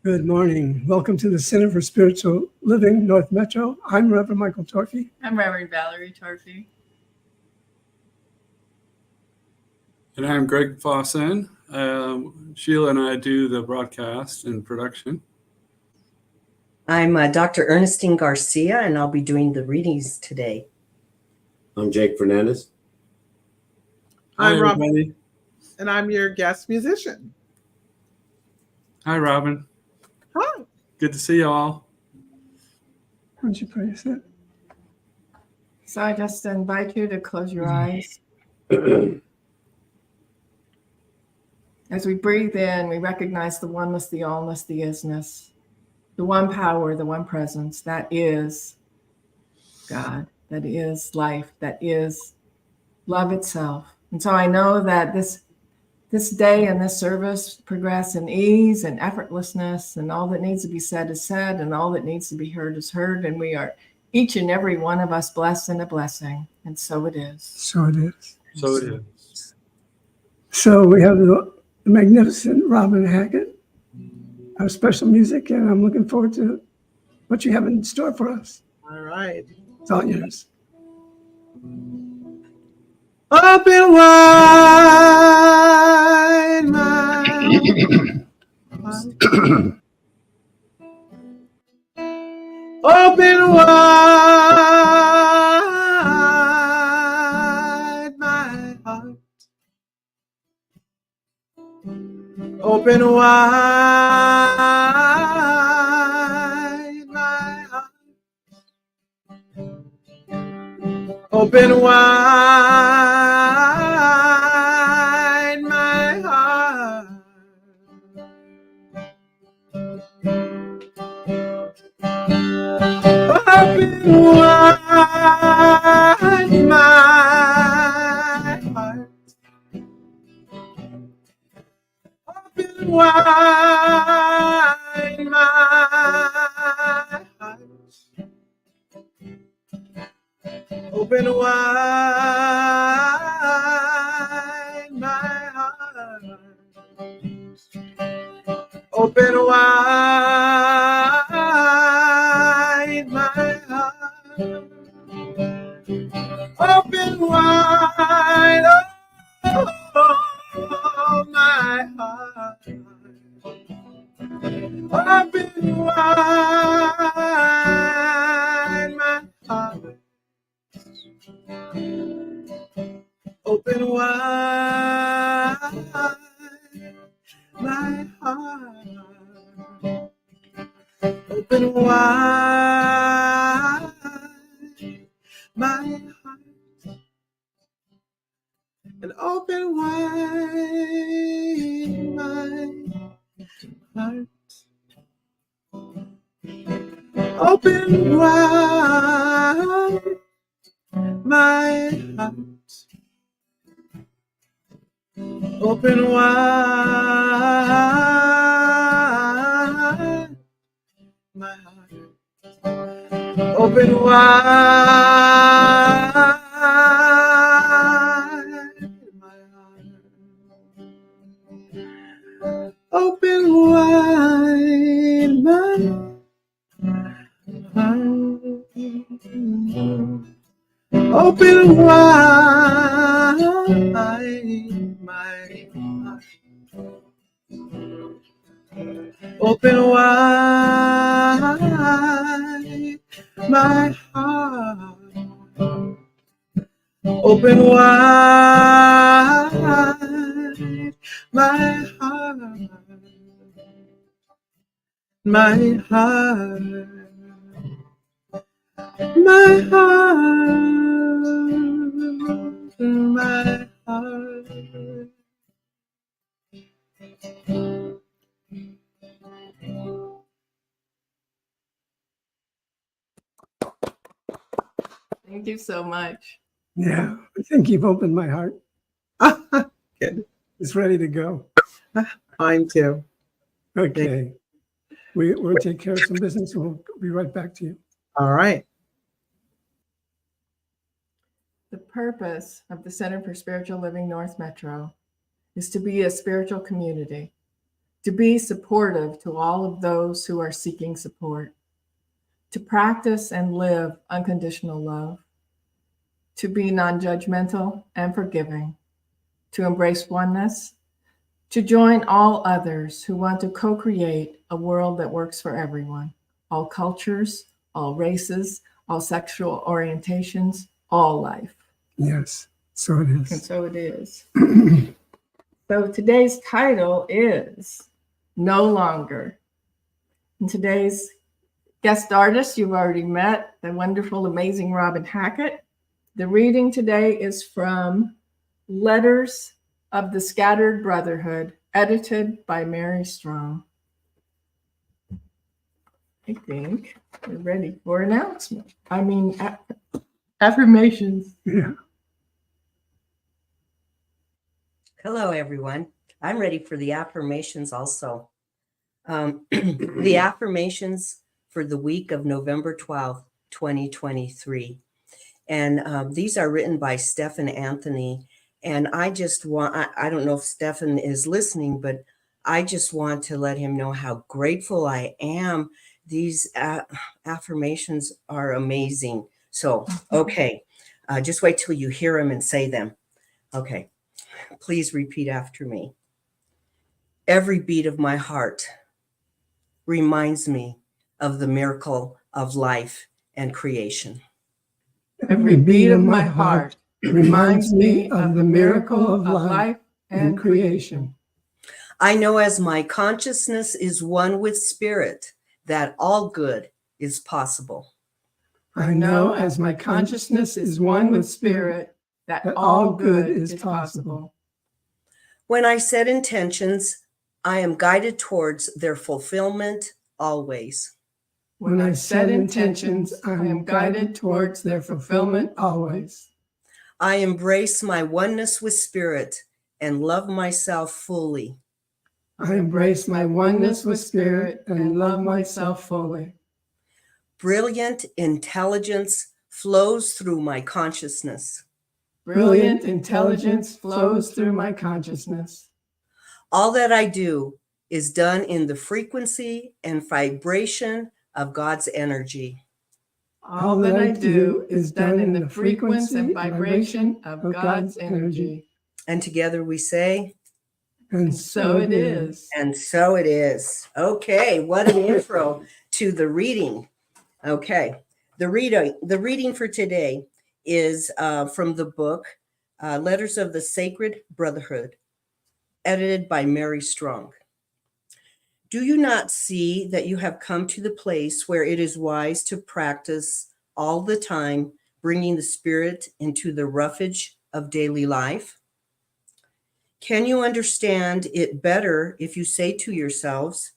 Good morning. Welcome to the Center for Spiritual Living, North Metro. I'm Reverend Michael Torphy. I'm Reverend Valerie Torphy. And I'm Greg Fossin. Sheila and I do the broadcast and production. I'm Dr. Ernestine Garcia, and I'll be doing the readings today. I'm Jake Fernandez. Hi, I'm Robin, everybody. and I'm your guest musician. Hi, Robin. Hi. Good to see you all. Why don't you pray us in? So I just invite you to close your eyes. As we breathe in, we recognize the oneness, the allness, the isness, the one power, the one presence. That is God. That is life. That is love itself. And so I know that this day and this service progress in ease and effortlessness, and all that needs to be said is said, and all that needs to be heard is heard. And we are, each and every one of us, blessed and a blessing. And so it is. So it is. So it is. So we have the magnificent Robin Hackett, our special music, and I'm looking forward to what you have in store for us. All right. It's all yours. Open wide my heart. Open wide my heart. Open wide my heart. Open wide my heart. Open wide my heart. Open wide my heart. Open wide my heart. Open wide my heart. Open wide, oh, my heart. Open wide my heart. Open wide my heart. Open wide my heart. And open wide my heart. Open wide my heart. Open wide my heart. Open wide my heart. Open wide my heart. Open wide my heart. Open wide my heart. Open wide my heart. My heart. My heart. My heart. Thank you so much. Yeah, I think you've opened my heart. Good. It's ready to go. Mine too. Okay. We'll take care of some business and we'll be right back to you. All right. The purpose of the Center for Spiritual Living North Metro is to be a spiritual community, to be supportive to all of those who are seeking support, to practice and live unconditional love, to be non-judgmental and forgiving, to embrace oneness, to join all others who want to co-create a world that works for everyone, all cultures, all races, all sexual orientations, all life. Yes, so it And is. so it is. So today's title is No Longer. And today's guest artist you've already met, the wonderful, amazing Robin Hackett. The reading today is from Letters of the Scattered Brotherhood, edited by Mary Strong. I think we're ready for affirmations. Yeah. Hello, everyone. I'm ready for the affirmations also. The affirmations for the week of November 12th, 2023. And these are written by Stephen Anthony. And I just want, I don't know if Stephen is listening, but I just want to let him know how grateful I am. These affirmations are amazing. So, okay, just wait till you hear them and say them. Okay, please repeat after me. Every beat of my heart reminds me of the miracle of life and creation. Every beat of my heart reminds me of the miracle of life and creation. I know as my consciousness is one with spirit, that all good is possible. I know as my consciousness is one with spirit, that all good is possible. When I set intentions, I am guided towards their fulfillment always. When I set intentions, I am guided towards their fulfillment always. I embrace my oneness with spirit and love myself fully. I embrace my oneness with spirit and love myself fully. Brilliant intelligence flows through my consciousness. Brilliant intelligence flows through my consciousness. All that I do is done in the frequency and vibration of God's energy. All that I do is done in the frequency and vibration of God's energy. And together we say, And so it is. and so it is. Okay, what an intro to the reading. Okay, the reading for today is from the book Letters of the Sacred Brotherhood, edited by Mary Strong. Do you not see that you have come to the place where it is wise to practice all the time, bringing the spirit into the roughage of daily life? Can you understand it better if you say to yourselves,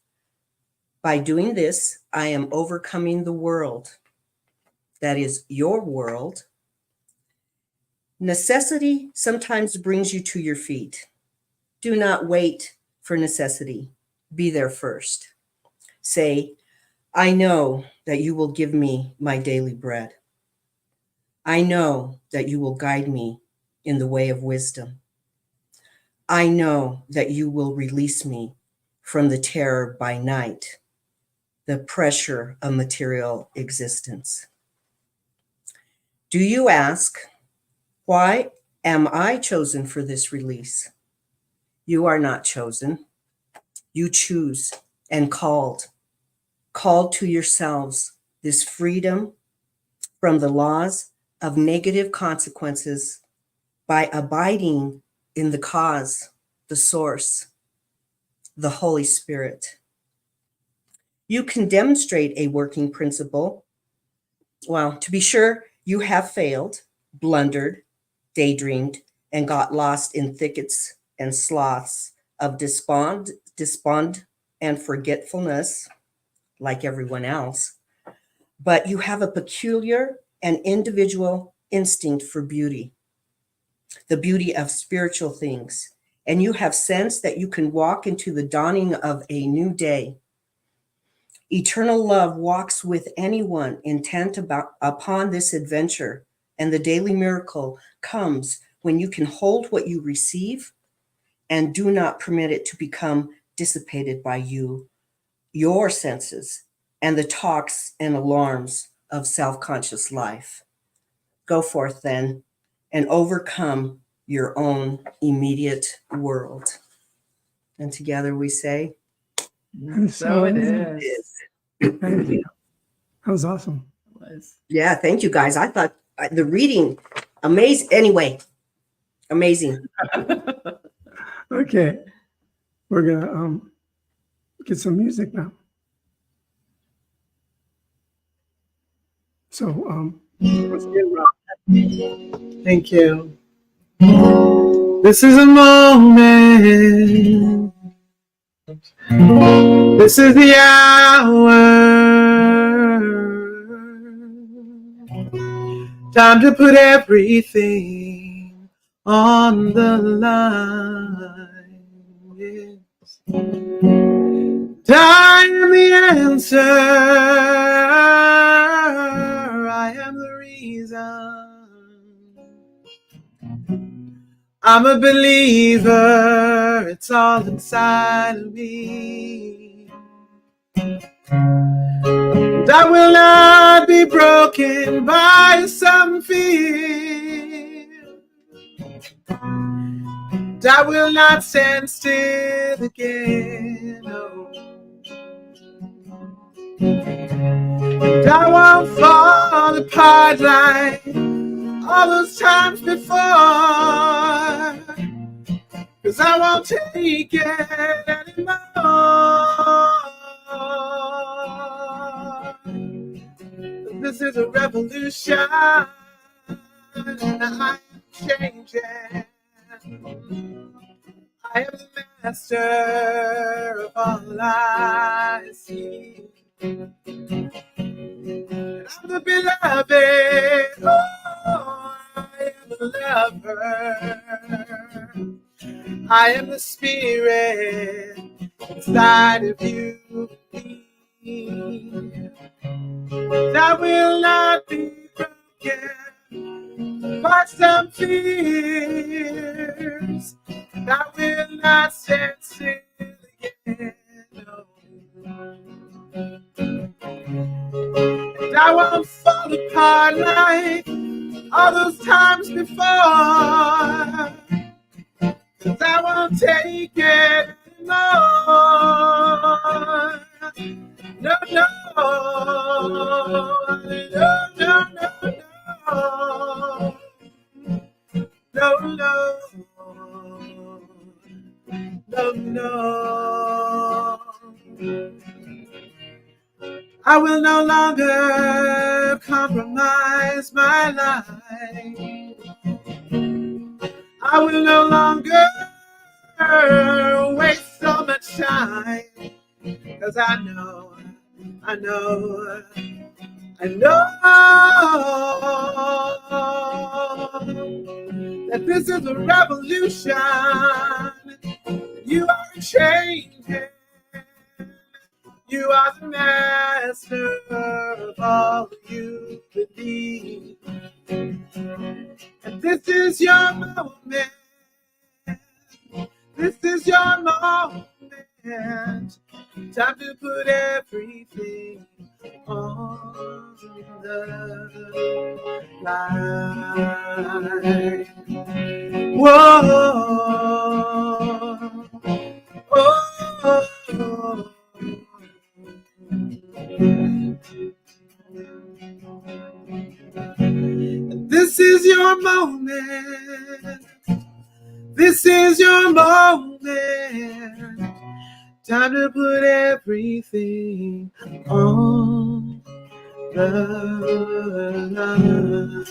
by doing this, I am overcoming the world, that is your world? Necessity sometimes brings you to your feet. Do not wait for necessity. Be there first. Say, I know that you will give me my daily bread. I know that you will guide me in the way of wisdom. I know that you will release me from the terror by night, the pressure of material existence. Do you ask, why am I chosen for this release? You are not chosen. You choose and called to yourselves this freedom from the laws of negative consequences by abiding in the cause, the source, the Holy Spirit. You can demonstrate a working principle. Well, to be sure, you have failed, blundered, daydreamed, and got lost in thickets and sloughs of despond, and forgetfulness, like everyone else. But you have a peculiar and individual instinct for beauty, the beauty of spiritual things. And you have sensed that you can walk into the dawning of a new day. Eternal love walks with anyone intent upon this adventure, and the daily miracle comes when you can hold what you receive and do not permit it to become dissipated by you, your senses, and the talks and alarms of self-conscious life. Go forth then and overcome your own immediate world. And together we say, And So it it is. Thank you. That was awesome. It was. yeah, thank you guys. I thought the reading, amazing. Anyway, amazing. Okay. We're gonna get some music now. So once again, Rob, Thank you. This is a moment. This is the hour. Time to put everything on the line. Yes. I am the answer. I am the reason. I'm a believer. It's all inside of me. And I will not be broken by some fear. And I will not stand still again. No. And I won't fall apart like all those times before. 'Cause I won't take it anymore. This is a revolution, and I'm changing. I am the master of all I see. And I'm the beloved. Oh, I am the lover. I am the spirit inside of you. And I will not be broken by some fears. And I will not stand still again. No. And I won't fall apart like all those times before. 'Cause I won't take it anymore. No, no, no, no, no, no, no, no. I will no longer compromise my life. I will no longer waste so much time. 'Cause I know that this is a revolution. You are changing. You are the master of all you believe. And this is your moment. This is your moment. Time to put everything on the line. Whoa. Oh. This is your moment. This is your moment. Time to put everything on the line.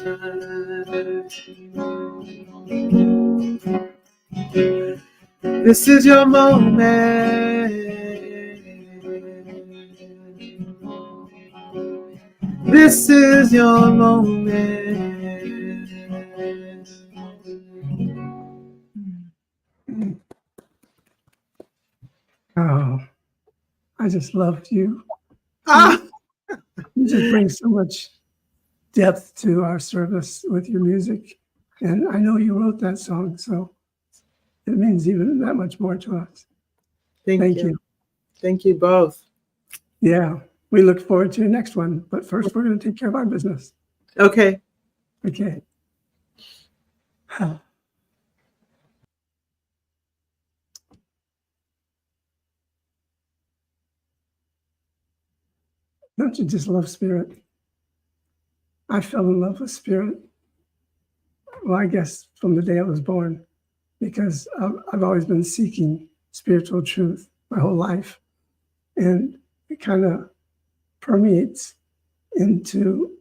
This is your moment. This is your moment. Oh, I just loved you. Ah, You just bring so much depth to our service with your music. And I know you wrote that song, so it means even that much more to us. Thank you. Thank you both. Yeah, we look forward to your next one. But first, we're going to take care of our business. Okay. Okay. Don't you just love Spirit? I fell in love with Spirit. Well, I guess from the day I was born, because I've always been seeking spiritual truth my whole life. And it kind of permeates into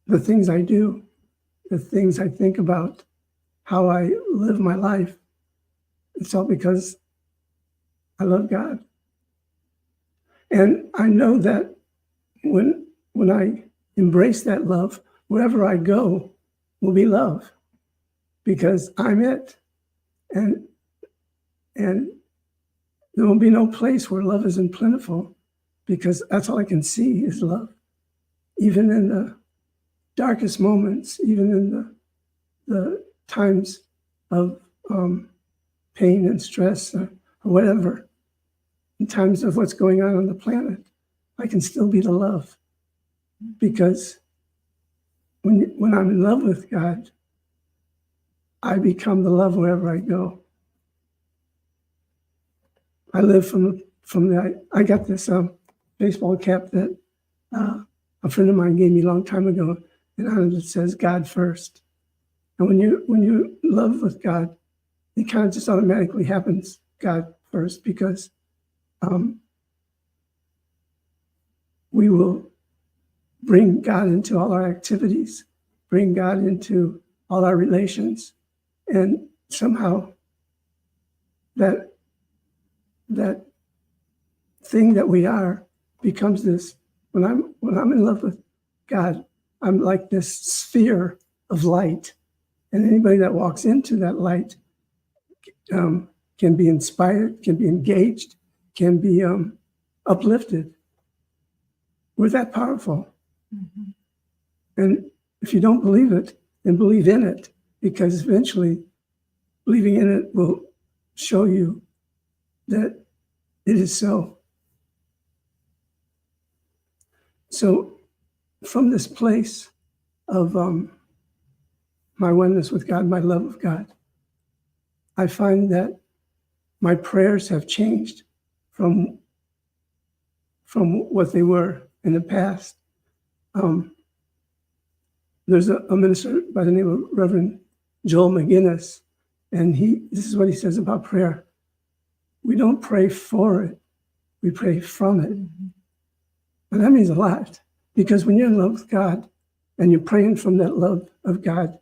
the things I do, the things I think about, how I live my life. It's all because I love God. And I know that when I embrace that love, wherever I go will be love, because I'm it. And there will be no place where love isn't plentiful, because that's all I can see is love. Even in the darkest moments, even in the times of pain and stress or whatever, in times of what's going on the planet, I can still be the love. Because when I'm in love with God, I become the love wherever I go. I live I got this baseball cap that a friend of mine gave me a long time ago, and on it says God first. And when you love with God, it kind of just automatically happens God first, because we will bring God into all our activities, bring God into all our relations, and somehow that thing that we are becomes this. When I'm in love with God, I'm like this sphere of light, and anybody that walks into that light can be inspired, can be engaged, can be uplifted. We're that powerful. Mm-hmm. And if you don't believe it, then believe in it, because eventually believing in it will show you that it is so. So from this place of my oneness with God, my love of God, I find that my prayers have changed from what they were in the past. There's a minister by the name of Reverend Joel McGinnis, and this is what he says about prayer. We don't pray for it, we pray from it. Mm-hmm. And that means a lot, because when you're in love with God and you're praying from that love of God,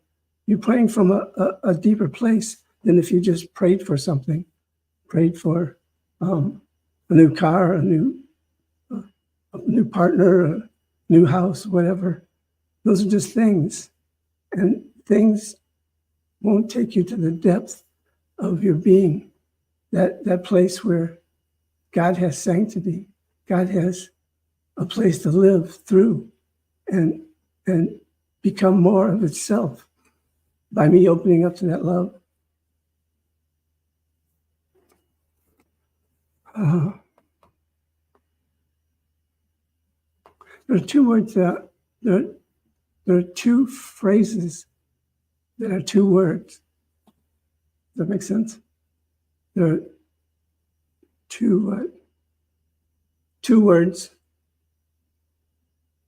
you're praying from a deeper place than if you just prayed for something, prayed for a new car, a new partner, a new house, whatever. Those are just things, and things won't take you to the depth of your being, that place where God has sanctity, God has a place to live through and become more of itself by me opening up to that love. There are two words there are two phrases that are two words. Does that make sense? There are two words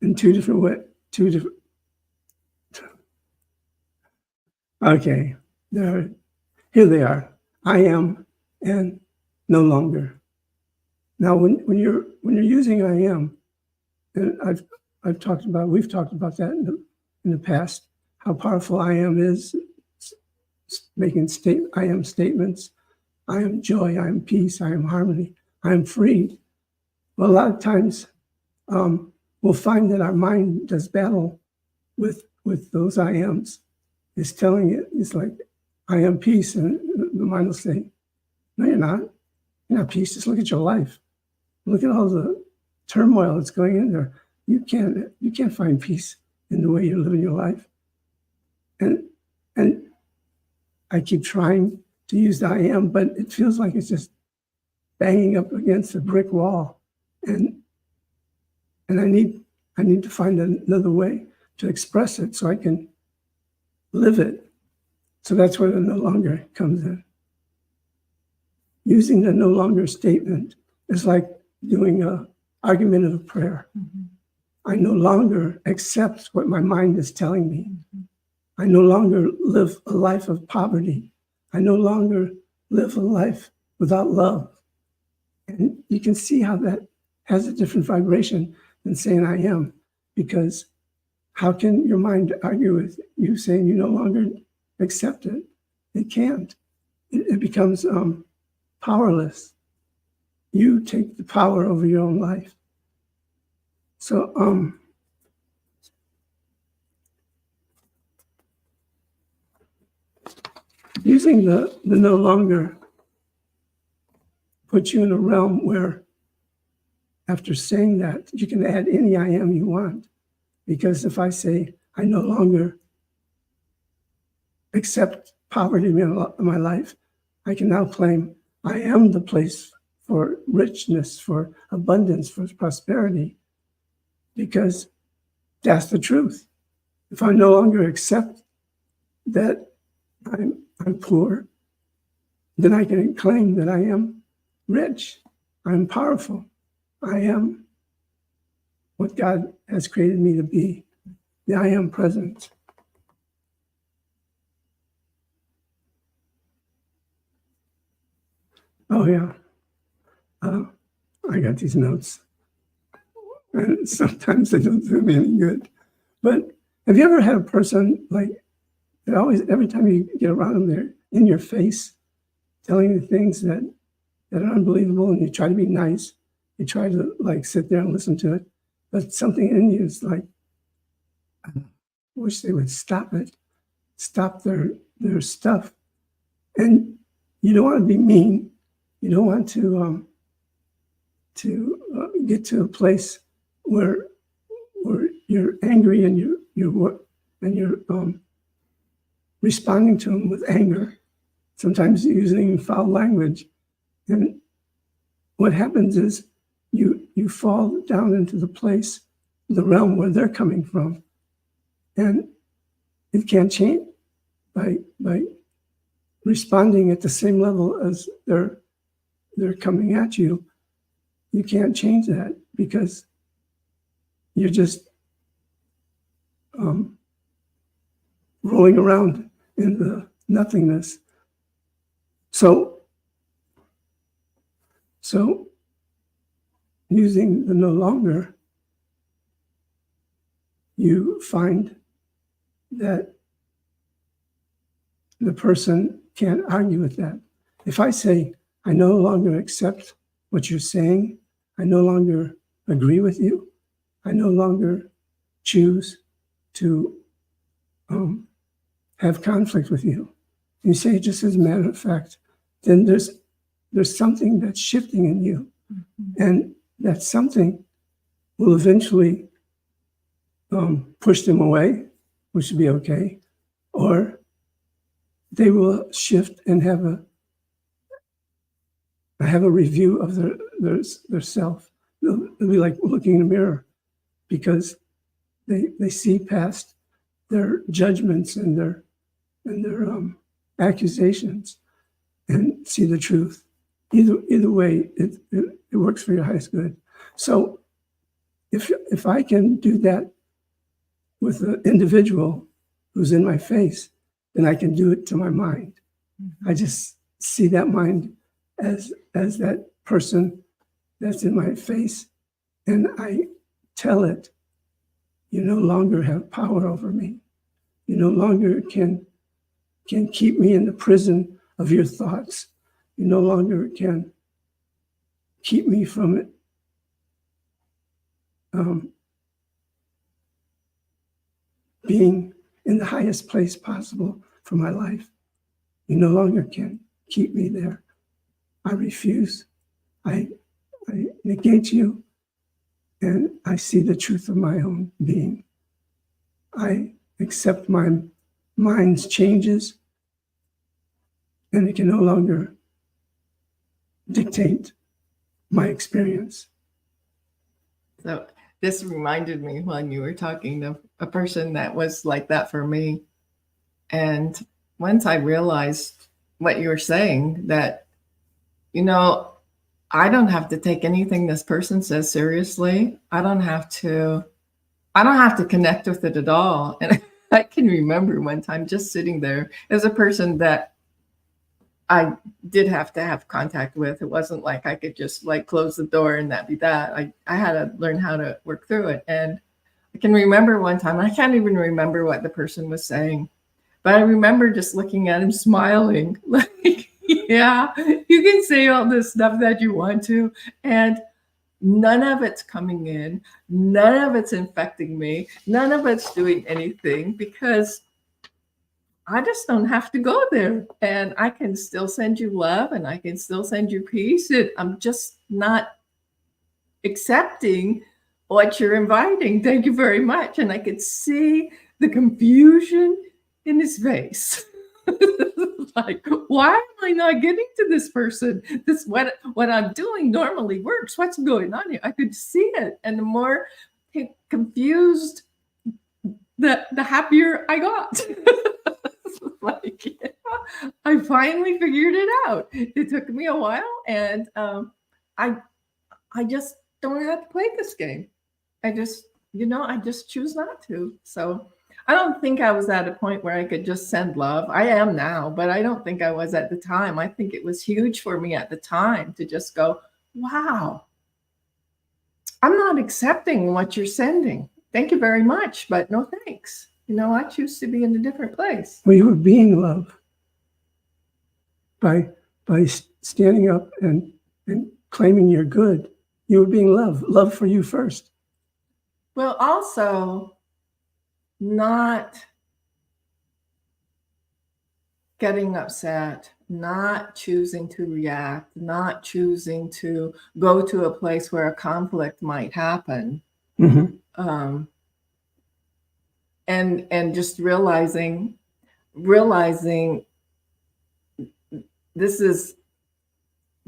in two different ways. Okay, here they are. I am and no longer. Now, when you're using I am, and we've talked about that in the past, how powerful I am is, making I am statements. I am joy, I am peace, I am harmony, I am free. Well, a lot of times we'll find that our mind does battle with those I ams. It's telling it, it's like, I am peace, and the mind will say, no, you're not. You're not peace. Just look at your life. Look at all the turmoil that's going in there. You can't find peace in the way you're living your life. And I keep trying to use the I am, but it feels like it's just banging up against a brick wall, and I need to find another way to express it so I can live it. So that's where the no longer comes in. Using the no longer statement is like doing an argumentative prayer. I no longer accept what my mind is telling me. I no longer live a life of poverty. I no longer live a life without love. And you can see how that has a different vibration than saying I am, because how can your mind argue with you saying you no longer accept it? It can't. It becomes powerless. You take the power over your own life. So using the no longer puts you in a realm where after saying that, you can add any I am you want. Because if I say, I no longer accept poverty in my life, I can now claim I am the place for richness, for abundance, for prosperity, because that's the truth. If I no longer accept that I'm poor, then I can claim that I am rich, I'm powerful, I am what God has created me to be, the I am present. Oh yeah, I got these notes, and sometimes they don't do me any good. But have you ever had a person like that always, every time you get around them, they're in your face, telling you things that are unbelievable, and you try to be nice, you try to like sit there and listen to it, but something in you is like, I wish they would stop it, stop their stuff, and you don't want to be mean. You don't want to get to a place where you're angry and you're responding to them with anger, sometimes using foul language. And what happens is you fall down into the place, the realm where they're coming from, and it can't change by responding at the same level as they're coming at you. You can't change that because you're just rolling around in the nothingness. So using the no longer, you find that the person can't argue with that. If I say, I no longer accept what you're saying, I no longer agree with you, I no longer choose to have conflict with you. You say just as a matter of fact, then there's something that's shifting in you. And that something will eventually push them away, which would be okay, or they will shift and have a review of their self. They'll be like looking in a mirror because they see past their judgments and their accusations and see the truth. Either way, it works for your highest good. So if I can do that with an individual who's in my face, then I can do it to my mind. I just see that mind as that person that's in my face, and I tell it, you no longer have power over me. You no longer can keep me in the prison of your thoughts. You no longer can keep me from it. Being in the highest place possible for my life. You no longer can keep me there. I refuse. I negate you, and I see the truth of my own being. I accept my mind's changes, and it can no longer dictate my experience. So this reminded me when you were talking of a person that was like that for me. And once I realized what you were saying, that, you know, I don't have to take anything this person says seriously. I don't have to connect with it at all. And I can remember one time just sitting there as a person that I did have to have contact with. It wasn't like I could just like close the door and that be that. I had to learn how to work through it. And I can remember one time, I can't even remember what the person was saying, but I remember just looking at him smiling like, yeah, you can say all this stuff that you want to, and none of it's coming in, none of it's infecting me, none of it's doing anything, because I just don't have to go there. And I can still send you love and I can still send you peace. I'm just not accepting what you're inviting. Thank you very much. And I could see the confusion in his face. Like, why am I not getting to this person? This what I'm doing normally works. What's going on here? I could see it. And the more confused, the happier I got. Like, yeah, I finally figured it out. It took me a while, and I just don't have to play this game. I just choose not to. So I don't think I was at a point where I could just send love. I am now, but I don't think I was at the time. I think it was huge for me at the time to just go, wow, I'm not accepting what you're sending. Thank you very much, but no thanks. I choose to be in a different place. Well, you were being love by standing up and claiming you're good. You were being love for you first. Well, also not getting upset, not choosing to react, not choosing to go to a place where a conflict might happen. Mm-hmm. And just realizing this is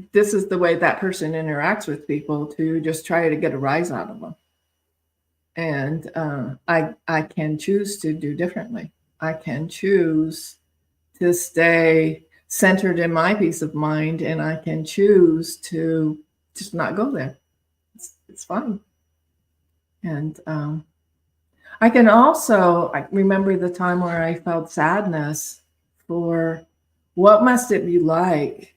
the way that person interacts with people, to just try to get a rise out of them. And I can choose to do differently. I can choose to stay centered in my peace of mind, and I can choose to just not go there. It's fine. And I can also remember the time where I felt sadness for what must it be like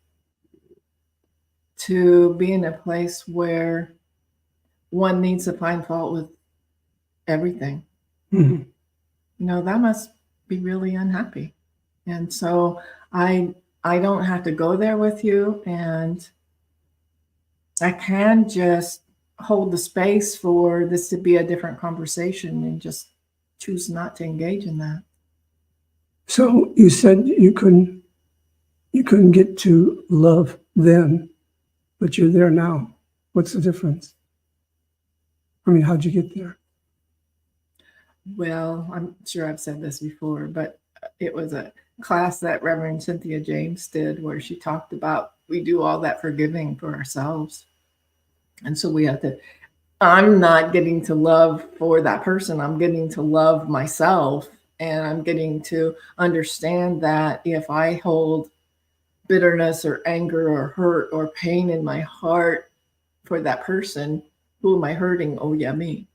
to be in a place where one needs to find fault with everything. Mm-hmm. That must be really unhappy. And so I don't have to go there with you, and I can just hold the space for this to be a different conversation and just choose not to engage in that. So you said you couldn't get to love then, but you're there now. What's the difference? I mean, how'd you get there? Well, I'm sure I've said this before, but it was a class that Reverend Cynthia James did where she talked about we do all that forgiving for ourselves. And so we have to, I'm not getting to love for that person. I'm getting to love myself. And I'm getting to understand that if I hold bitterness or anger or hurt or pain in my heart for that person, who am I hurting? Oh, yeah, me.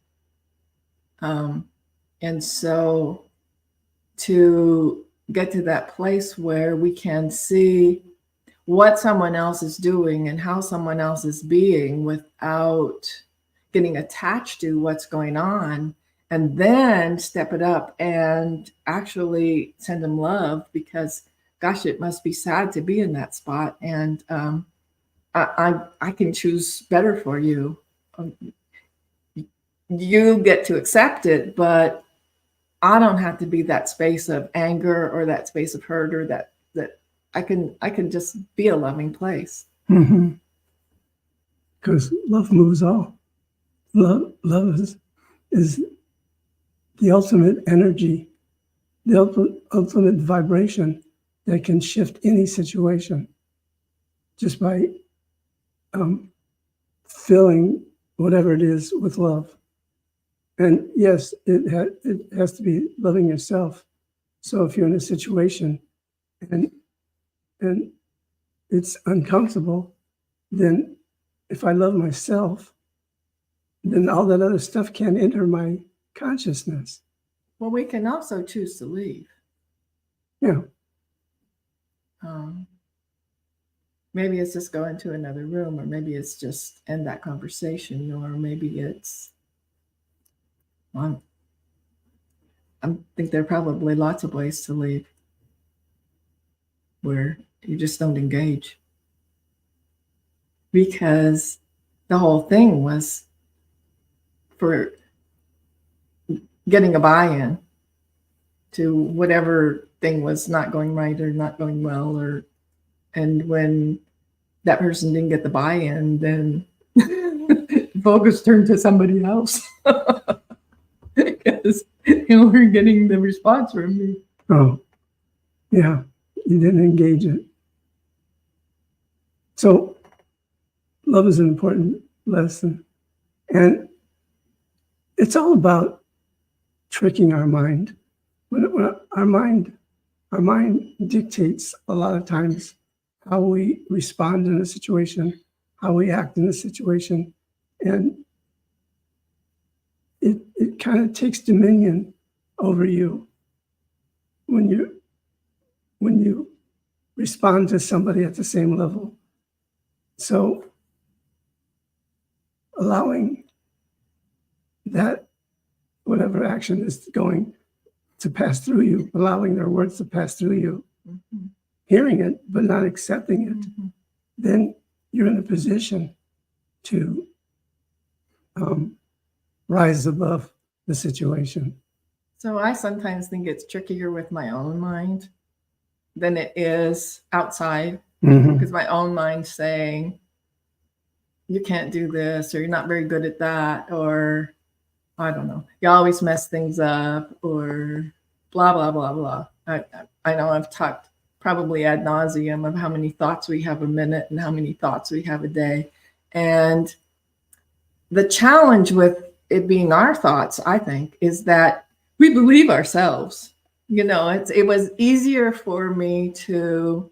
And so to get to that place where we can see what someone else is doing and how someone else is being without getting attached to what's going on, and then step it up and actually send them love, because gosh, it must be sad to be in that spot. And I can choose better for you. You get to accept it, but I don't have to be that space of anger or that space of hurt, or that I can just be a loving place. Mm-hmm. Because love moves all. Love is the ultimate energy, the ultimate vibration that can shift any situation just by filling whatever it is with love. And yes, it has to be loving yourself. So if you're in a situation and it's uncomfortable, then if I love myself, then all that other stuff can't enter my consciousness. Well, we can also choose to leave. Yeah. Maybe it's just go into another room, or maybe it's just end that conversation, or maybe it's, I think there are probably lots of ways to leave where you just don't engage. Because the whole thing was for getting a buy-in to whatever thing was not going right or not going well, and when that person didn't get the buy-in, then focus turned to somebody else because you weren't getting the response from me. Oh, yeah. You didn't engage it. So love is an important lesson. And it's all about tricking our mind. When our mind dictates a lot of times how we respond in a situation, how we act in a situation, and it kind of takes dominion over you when you respond to somebody at the same level. So allowing that whatever action is going to pass through you, allowing their words to pass through you, Mm-hmm. hearing it but not accepting it, Mm-hmm. then you're in a position to rise above the situation. So I sometimes think it's trickier with my own mind than it is outside, because my own mind's saying, you can't do this, or you're not very good at that, or I don't know, you always mess things up, or blah, blah, blah, blah. I know I've talked probably ad nauseum of how many thoughts we have a minute and how many thoughts we have a day. And the challenge with it being our thoughts, I think, is that we believe ourselves. You know, it was easier for me to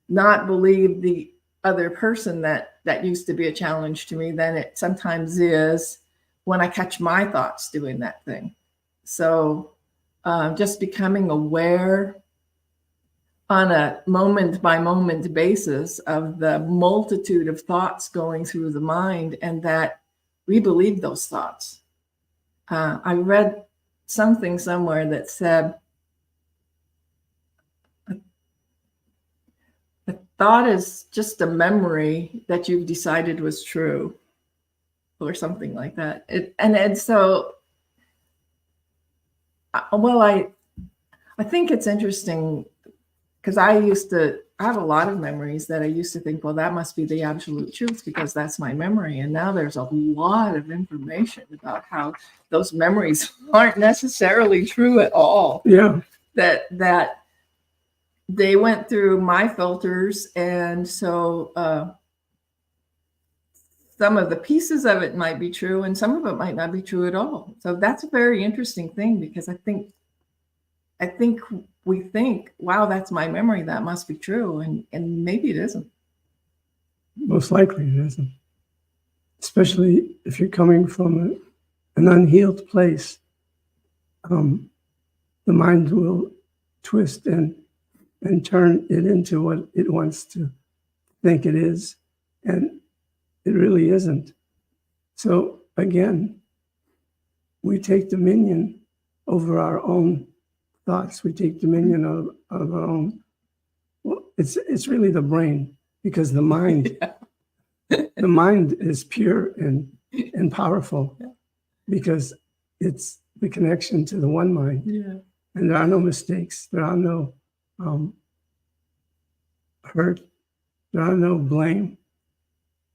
not believe the other person that used to be a challenge to me than it sometimes is when I catch my thoughts doing that thing. So just becoming aware on a moment by moment basis of the multitude of thoughts going through the mind, and that we believe those thoughts. I read something somewhere that said, a thought is just a memory that you've decided was true, or something like that. So, well, I think it's interesting because I have a lot of memories that I used to think, well, that must be the absolute truth because that's my memory. And now there's a lot of information about how those memories aren't necessarily true at all. Yeah. That they went through my filters. And so some of the pieces of it might be true and some of it might not be true at all. So that's a very interesting thing, because I think we think, wow, that's my memory, that must be true. And maybe it isn't. Most likely it isn't. Especially if you're coming from an unhealed place. The mind will twist and turn it into what it wants to think it is. And it really isn't. So again, we take dominion over our own thoughts. We take dominion of our own. Well, it's really the brain, because the mind, the mind is pure and powerful, because it's the connection to the one mind. Yeah. And there are no mistakes. There are no hurt. There are no blame.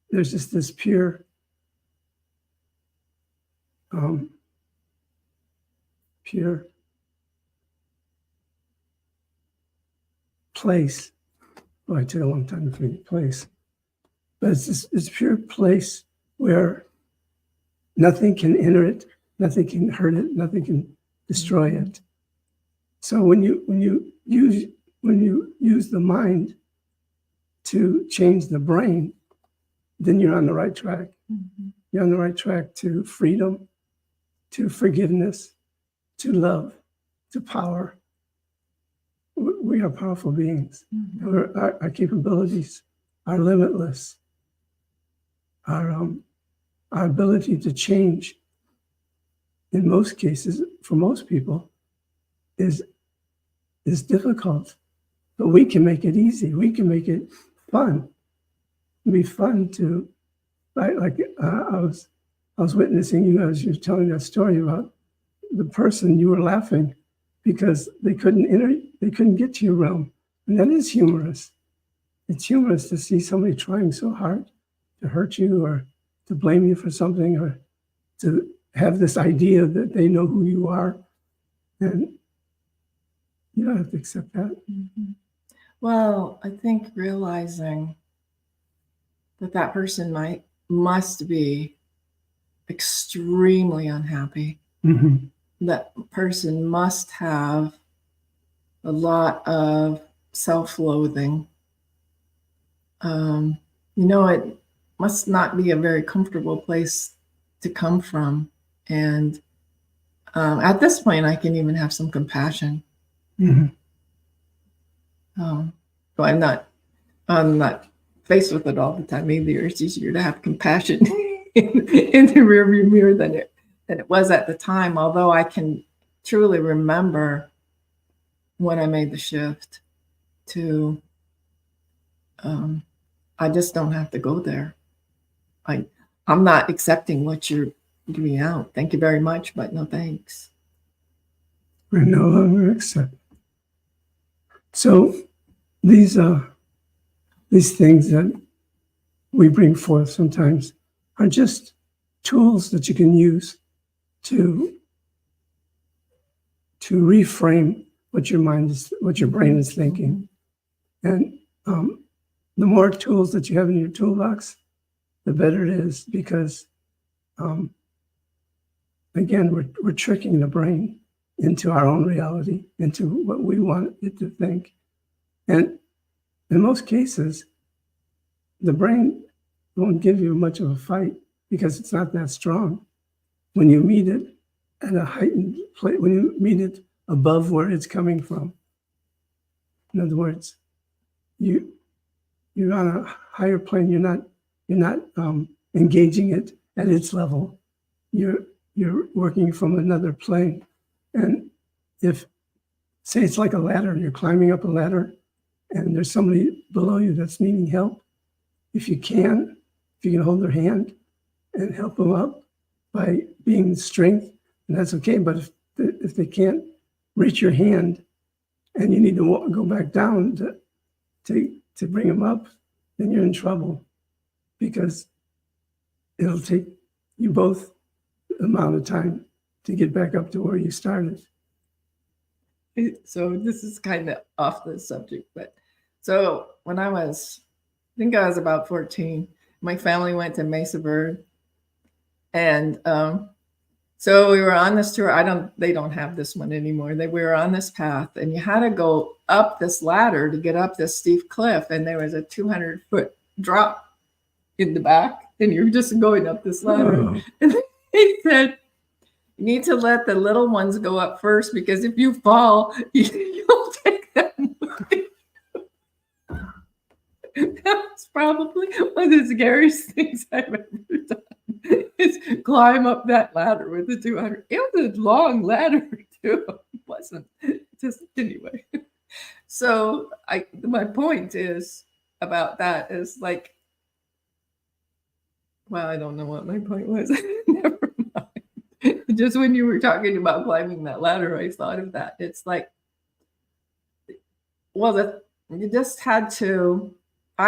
There's just this pure, pure place. Well, it took a long time to figure place, but it's pure place where nothing can enter it, nothing can hurt it, nothing can destroy it. So when you use the mind to change the brain, then you're on the right track. You're on the right track to freedom, to forgiveness, to love, to power. We are powerful beings. Our capabilities are limitless. Our ability to change, in most cases, for most people, is difficult. But we can make it easy. We can make it fun. It'd be fun to, like I was witnessing you as you're telling that story about the person. You were laughing because they couldn't get to your realm, and that is humorous. It's humorous to see somebody trying so hard to hurt you or to blame you for something or to have this idea that they know who you are, and you don't have to accept that. Well, I think realizing that person must be extremely unhappy. That person must have a lot of self-loathing. It must not be a very comfortable place to come from. And at this point, I can even have some compassion. So I'm not faced with it all the time either. It's easier to have compassion in the rearview mirror than it was at the time. Although I can truly remember when I made the shift to, I just don't have to go there. I'm not accepting what you're giving out. Thank you very much, but no thanks. We're no longer accepted. So these things that we bring forth sometimes are just tools that you can use to reframe what your brain is thinking. And the more tools that you have in your toolbox, the better it is, because again, we're tricking the brain into our own reality, into what we want it to think. And in most cases, the brain won't give you much of a fight because it's not that strong. When you meet it at a heightened place, when you meet it above where it's coming from. In other words, you're on a higher plane. You're not engaging it at its level. You're working from another plane. And if, say it's like a ladder, you're climbing up a ladder and there's somebody below you that's needing help, if you can hold their hand and help them up by being strength, and that's okay. But if they can't reach your hand and you need to go back down to bring them up, then you're in trouble, because it'll take you both the amount of time to get back up to where you started. So this is kind of off the subject, but so when I think I was about 14, my family went to Mesa Verde, and so we were on this tour. They don't have this one anymore. We were on this path, and you had to go up this ladder to get up this steep cliff, and there was a 200-foot drop in the back, and you're just going up this ladder. Oh. And he said, you need to let the little ones go up first, because if you fall, you'll take them with you. That's probably one of the scariest things I've ever done, is climb up that ladder with the 200. It was a long ladder too. It wasn't just anyway. So my point is about that is like, well, I don't know what my point was. Never mind. Just when you were talking about climbing that ladder, I thought of that. It's like, well, I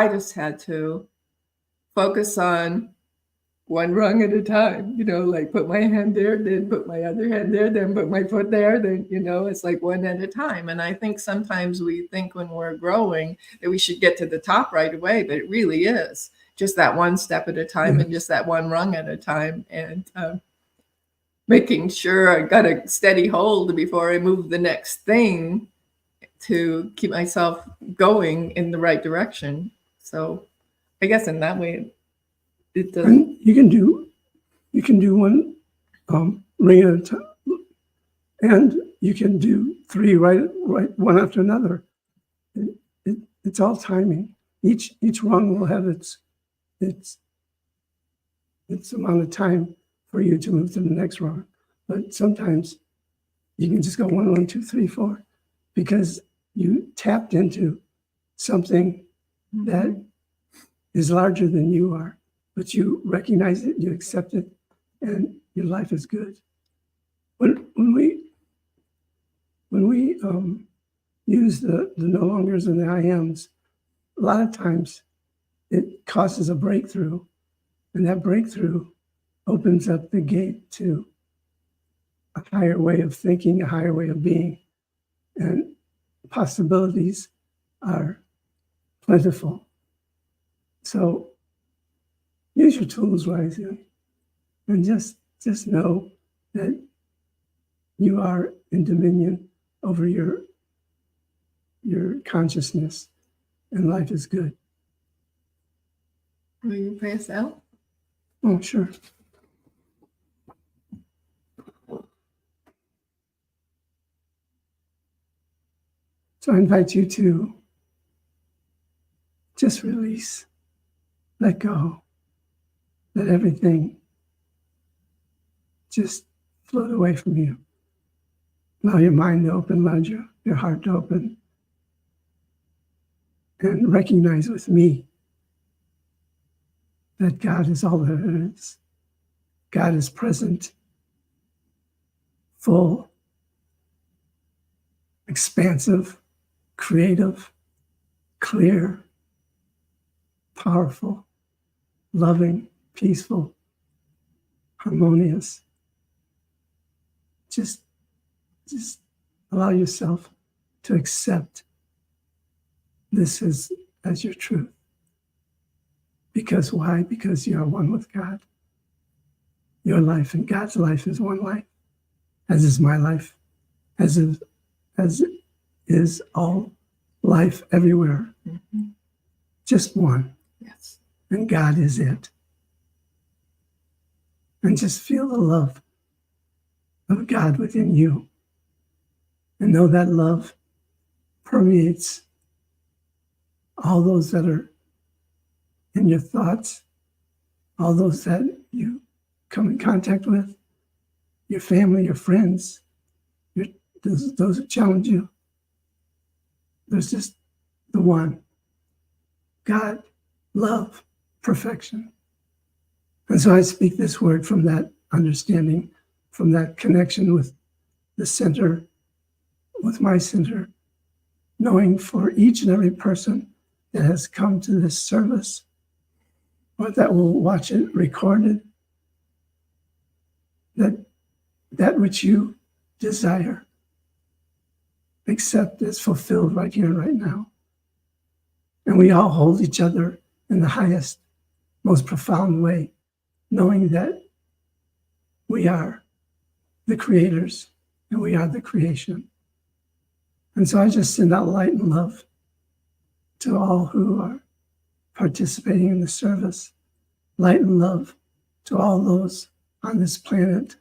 just had to focus on one rung at a time, like put my hand there, then put my other hand there, then put my foot there, then, it's like one at a time. And I think sometimes we think when we're growing that we should get to the top right away, but it really is. just that one step at a time and just that one rung at a time, and making sure I got a steady hold before I move the next thing to keep myself going in the right direction. So I guess in that way, it does. And you can do one ring at a time, and you can do 3 right one after another. It's all timing. Each rung will have its amount of time for you to move to the next rung. But sometimes you can just go 1, 1, 2, 3, 4, because you tapped into something that is larger than you are, but you recognize it, you accept it, and your life is good. When we use the no longers and the I ams, a lot of times it causes a breakthrough, and that breakthrough opens up the gate to a higher way of thinking, a higher way of being, and possibilities are plentiful. So use your tools wisely, and just know that you are in dominion over your consciousness, and life is good. Will you pray us out? Oh, sure. So I invite you to just release, let go, let everything just float away from you. Allow your mind to open, allow your heart to open, and recognize with me that God is all there is. God is present, full, expansive, creative, clear, powerful, loving, peaceful, harmonious. Just allow yourself to accept this as your truth. Because why? Because you are one with God. Your life and God's life is one life, as is my life, as is all life everywhere. Mm-hmm. Just one. Yes. And God is it. And just feel the love of God within you. And know that love permeates all those that are in your thoughts, all those that you come in contact with, your family, your friends, those who challenge you. There's just the one. God, love, perfection. And so I speak this word from that understanding, from that connection with the center, with my center, knowing for each and every person that has come to this service or that will watch it recorded, that which you desire, accept is fulfilled right here and right now. And we all hold each other in the highest, most profound way, knowing that we are the creators and we are the creation. And so I just send out light and love to all who are participating in the service, light and love to all those on this planet,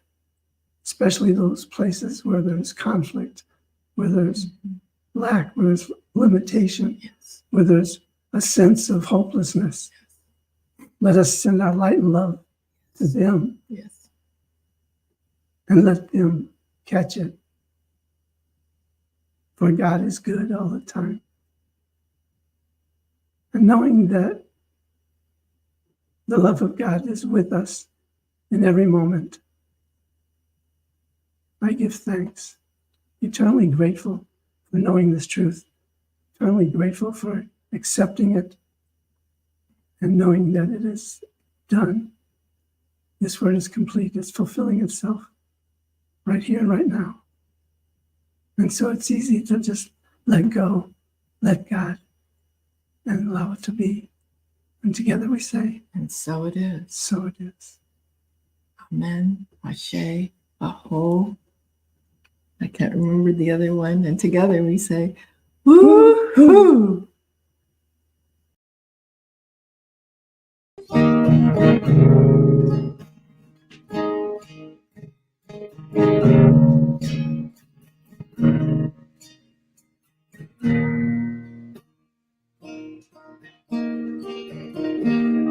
especially those places where there's conflict, where there's lack, where there's limitation, Yes. where there's a sense of hopelessness. Let us send our light and love to them Yes. and let them catch it. For God is good all the time. And knowing that the love of God is with us in every moment, I give thanks, eternally grateful for knowing this truth, eternally grateful for accepting it and knowing that it is done. This word is complete, it's fulfilling itself right here and right now. And so it's easy to just let go, let God, and allow it to be. And together we say, and so it is. so it is. Amen. Ashe. Aho. I can't remember the other one. And together we say, woo-hoo.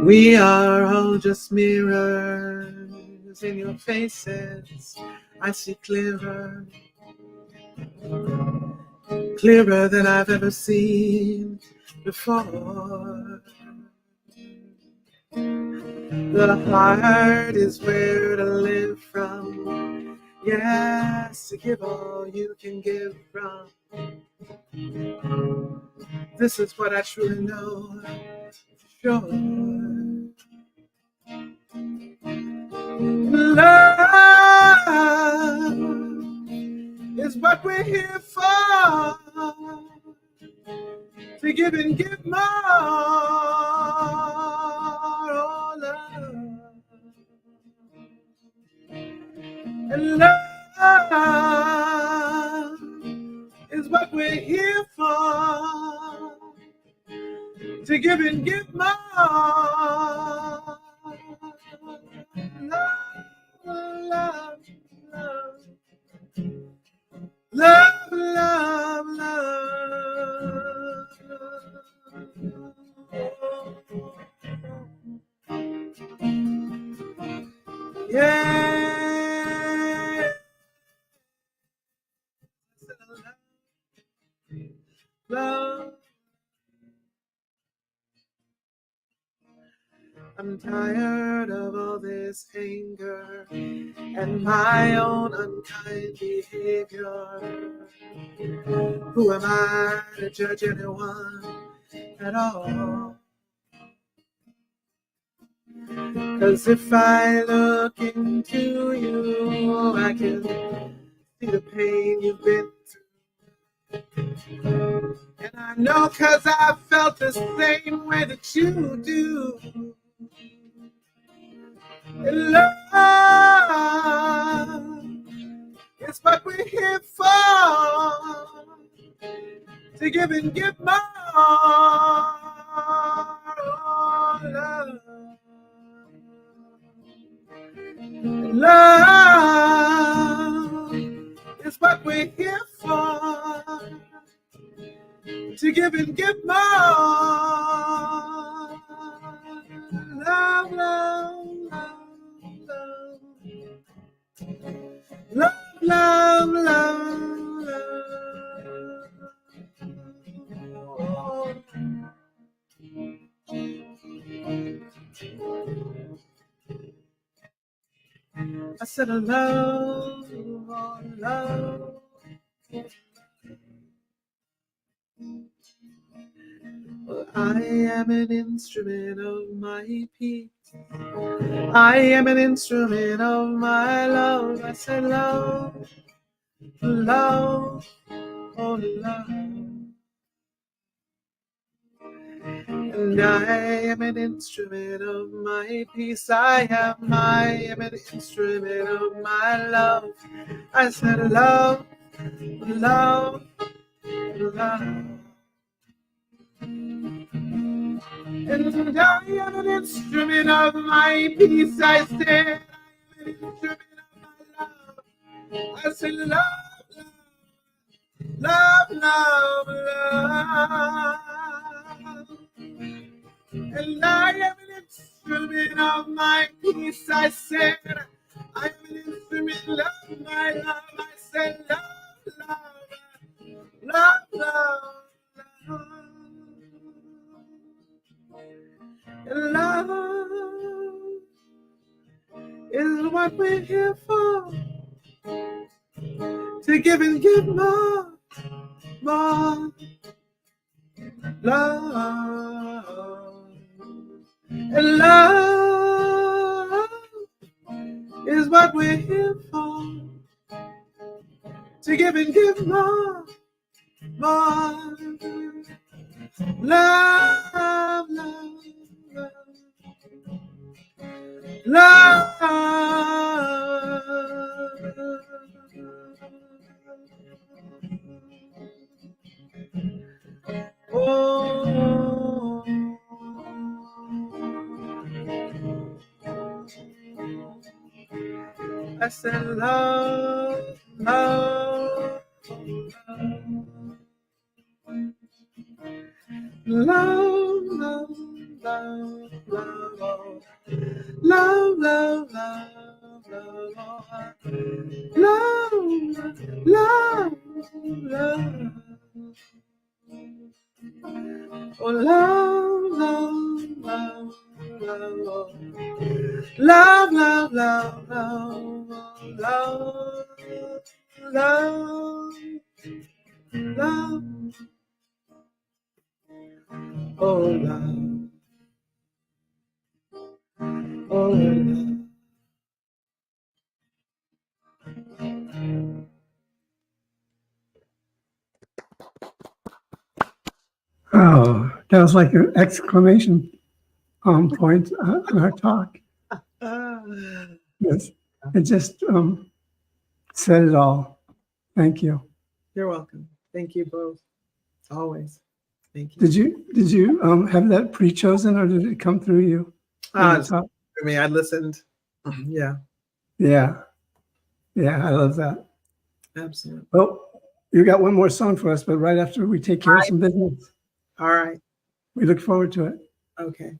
We are all just mirrors in your faces. I see clearer, clearer than I've ever seen before. The heart is where to live from. Yes, to give all you can give from. This is what I truly know for sure. Love is what we're here for. To give and give more. Oh, love. And love is what we're here for. To give and give more. Love, love, love. Love, love, love. Yeah. Love. I'm tired of all this anger and my own unkind behavior. Who am I to judge anyone at all? 'Cause if I look into you, I can see the pain you've been through. And I know 'cause I felt the same way that you do. And love is what we're here for. To give and give more. Oh, love. Love is what we're here for. To give and give more. Love, love, love, love. Love, love, love, love. I said a love, oh, love. Well, I am an instrument of my peace. I am an instrument of my love. I said love, love, oh love. And I am an instrument of my peace. I am an instrument of my love. I said love, love, love. And I am an instrument of my peace. I said I am an instrument of my love. I said love, love, love, love. And I am an instrument of my peace. I said I am an instrument of my love. I said love, love, love, love, love. And love is what we're here for. To give and give more, more love. And love is what we're here for. To give and give more, more love, love, love. Oh, I said love, love, love, love, love, love, love, love, love, love, love. Oh, love, love, love, love, love, love, love, love, love, love, oh, love, oh, love. Oh, that was like an exclamation point on our talk. Yes, it just said it all. Thank you. You're welcome. Thank you both. Always. Thank you. Did you have that pre-chosen, or did it come through you? I mean, I listened. Yeah, Yeah, I love that. absolutely. Well, you got one more song for us, but right after we take care of some business. All right. We look forward to it. Okay.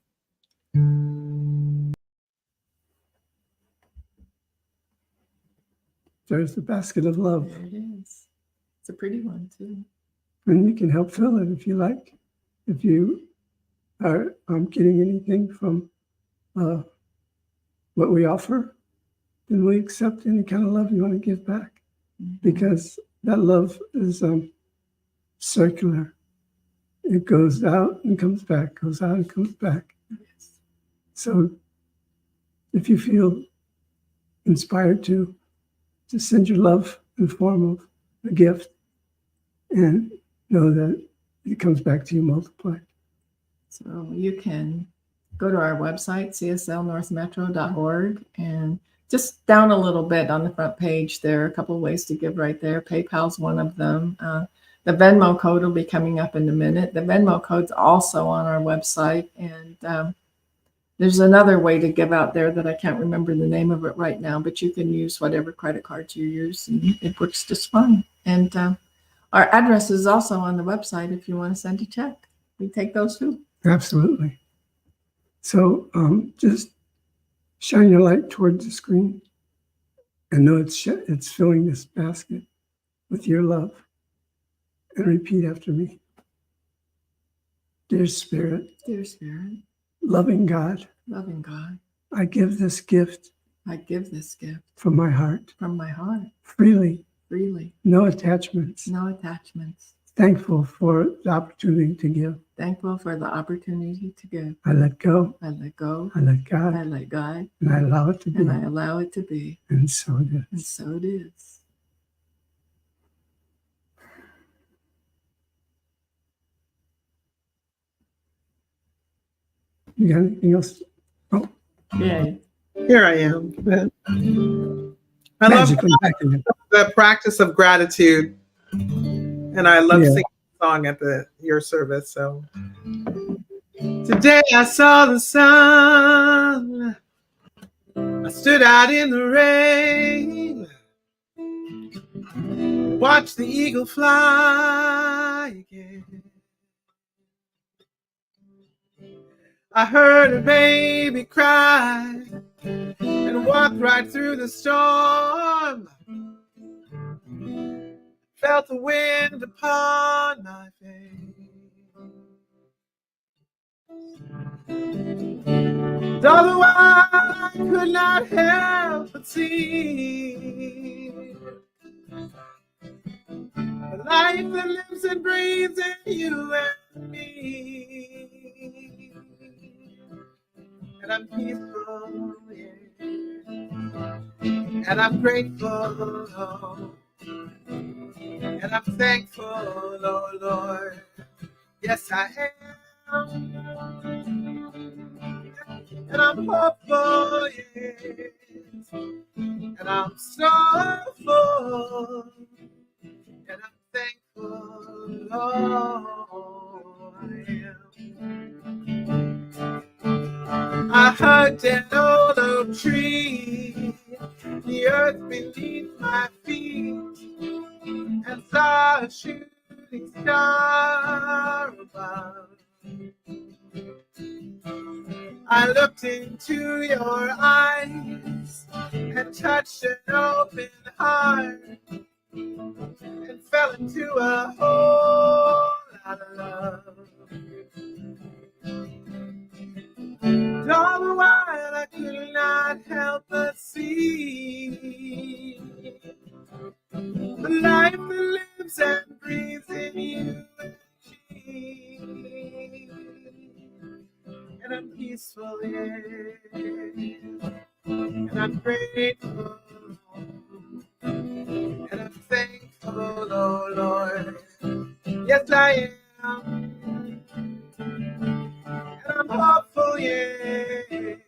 There's the basket of love, There it is. It's a pretty one too. and you can help fill it if you like. If you are getting anything from what we offer, then we accept any kind of love you want to give back, because that love is circular. It goes out and comes back, goes out and comes back. Yes. So if you feel inspired to send your love in the form of a gift, and know that it comes back to you multiplied. So you can go to our website, cslnorthmetro.org, and just down a little bit on the front page, there are a couple of ways to give right there. PayPal's one of them. The Venmo code will be coming up in a minute. The Venmo code's also on our website, and there's another way to give out there that I can't remember the name of it right now, but you can use whatever credit cards you use, and it works just fine. And our address is also on the website if you want to send a check. We take those too. Absolutely. So just shine your light towards the screen and know it's filling this basket with your love. And repeat after me. Dear Spirit, Dear Spirit, loving God, loving God, I give this gift I give this gift from my heart, from my heart, freely, freely, no attachments, no attachments, thankful for the opportunity to give. thankful for the opportunity to give. I let go, I let go, I let God, I let God, and I allow it to be. and I allow it to be. And so it And is. so it is. You got anything else? Oh, Yay. Here I am. I love magically back in it. the practice of gratitude, and I love singing the song at your service. So today I saw the sun. I stood out in the rain, watched the eagle fly again. I heard a baby cry and walked right through the storm. Felt the wind upon my face. Although I could not help but see the life that lives and breathes in you and me. And I'm peaceful, yeah. And I'm grateful, oh. And I'm thankful, oh Lord. Yes, I am. And I'm hopeful, yeah. and I'm so full, and I'm thankful, oh, I am. I hugged an old oak tree, the earth beneath my feet, and saw a shooting star above. I looked into your eyes and touched an open heart and fell into a whole lot of love. And all the while I could not help but see the life that lives and breathes in you and me. And I'm peaceful, yeah, and I'm grateful, and I'm thankful, oh Lord. Yes, I am, and I'm hopeful, yeah, and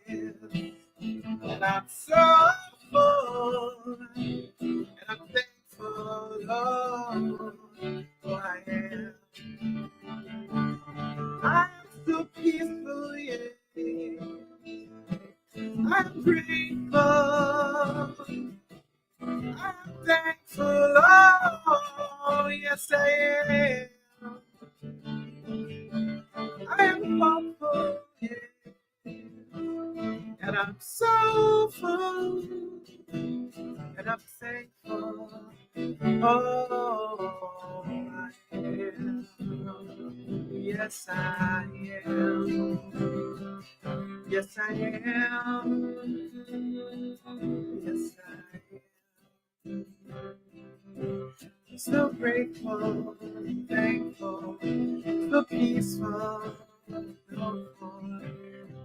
I'm so full, and I'm thankful, oh, I am. I'm so peaceful, yeah. I'm grateful. I'm thankful. Oh, yes, I am. I am hopeful, yeah. And I'm so full. And I'm thankful. Oh, I am. Yes, I am. Yes, I am. Yes, I am. So grateful, thankful, so peaceful. Oh,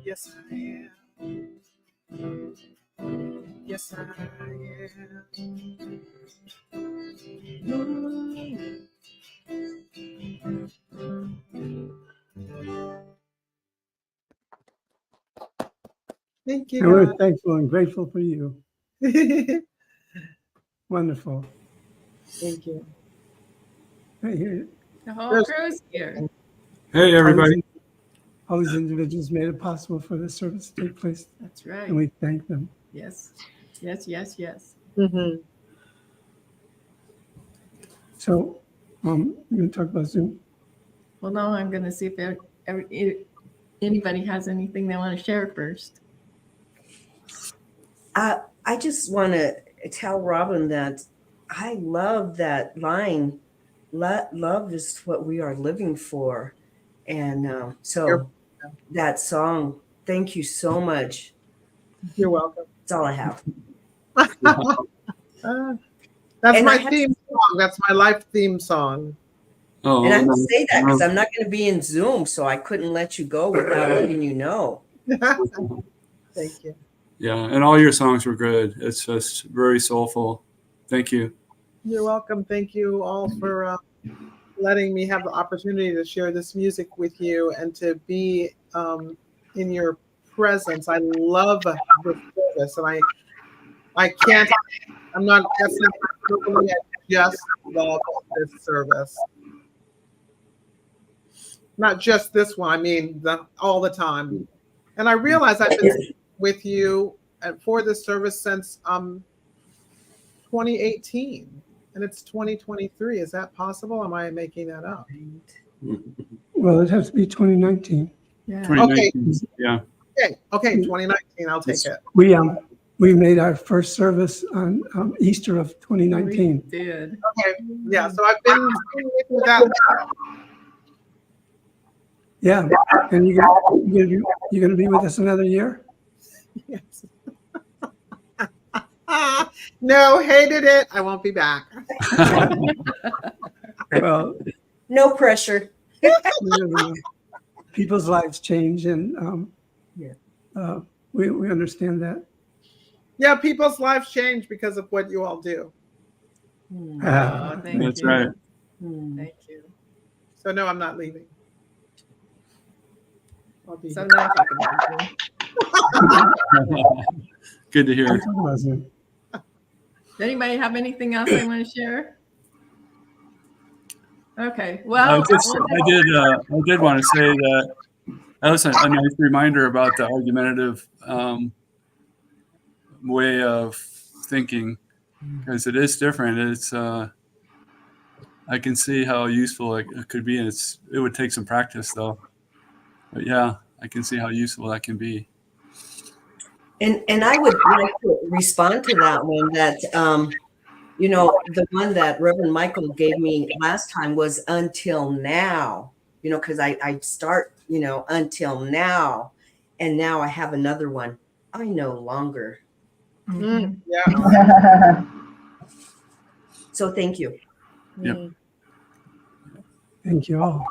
yes, I am. Yes, I am. Thank And we're you, thankful and grateful for you. God. Wonderful. Thank you. Hey, here, The whole crew's here. Hey, everybody. all these individuals made it possible for this service to take place, That's right. and we thank them. Yes. Yes, yes, yes. Mm-hmm. So, you're going to talk about Zoom? Well, no, I'm going to see if anybody has anything they want to share first. I just want to tell Robin that I love that line. Love is what we are living for. And so that song, thank you so much. You're welcome. That's all I have. That's And my I have theme song. That's my life theme song. Oh, And I have to nice. say that because I'm not going to be in Zoom, so I couldn't let you go without letting you know. Thank you. Yeah, and all your songs were good. It's just very soulful. Thank you. You're welcome. Thank you all for letting me have the opportunity to share this music with you and to be in your presence. I love this service, and I can't. I'm not. That's not totally. I just love this service. Not just this one. I mean, all the time. And I realize I've been with you for this service since 2018, and it's 2023. Is that possible? Am I making that up? Well, it has to be 2019. Yeah. 2019. Yeah. Okay, 2019. I'll take it. We made our first service on Easter of 2019. We did. Okay, yeah. So I've been with that. Yeah, and you're gonna be with us another year? Yes. No, hated it. I won't be back. Well, No pressure. you never know. People's lives change, and we understand that. Yeah, people's lives change because of what you all do. Oh, thank That's you. right. Thank you. So no, I'm not leaving. I'll be So here. now talk about Good to I'm hear. talking about Zoom. Does anybody have anything else they want to share? Okay. Well, I did want to say that was a nice reminder about the argumentative way of thinking, because it is different. It's I can see how useful it could be, and it would take some practice though. But yeah, I can see how useful that can be. And I would like to respond to that one that, the one that Reverend Michael gave me last time was until now, because I start, until now. And now I have another one. I no longer. mhm. Yeah. So thank you. Yep. Thank you all.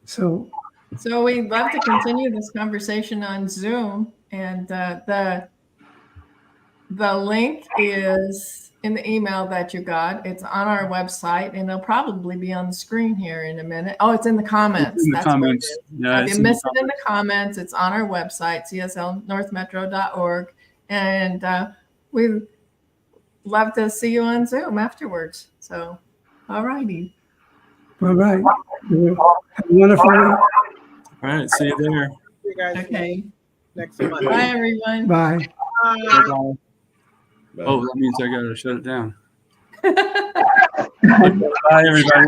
So So we'd love to continue this conversation on Zoom, and the link is in the email that you got. It's on our website, and it'll probably be on the screen here in a minute. Oh, it's in the comments. It's in the That's where it comments. is. Yeah, If it's you in the miss it in the comments, it's on our website, cslnorthmetro.org, and we'd love to see you on Zoom afterwards. So, all righty. all right. Have a wonderful week. All right, see you there. You guys Okay. next month. Bye, everyone. Bye. Bye. Oh, that means I gotta shut it down. Bye, everybody.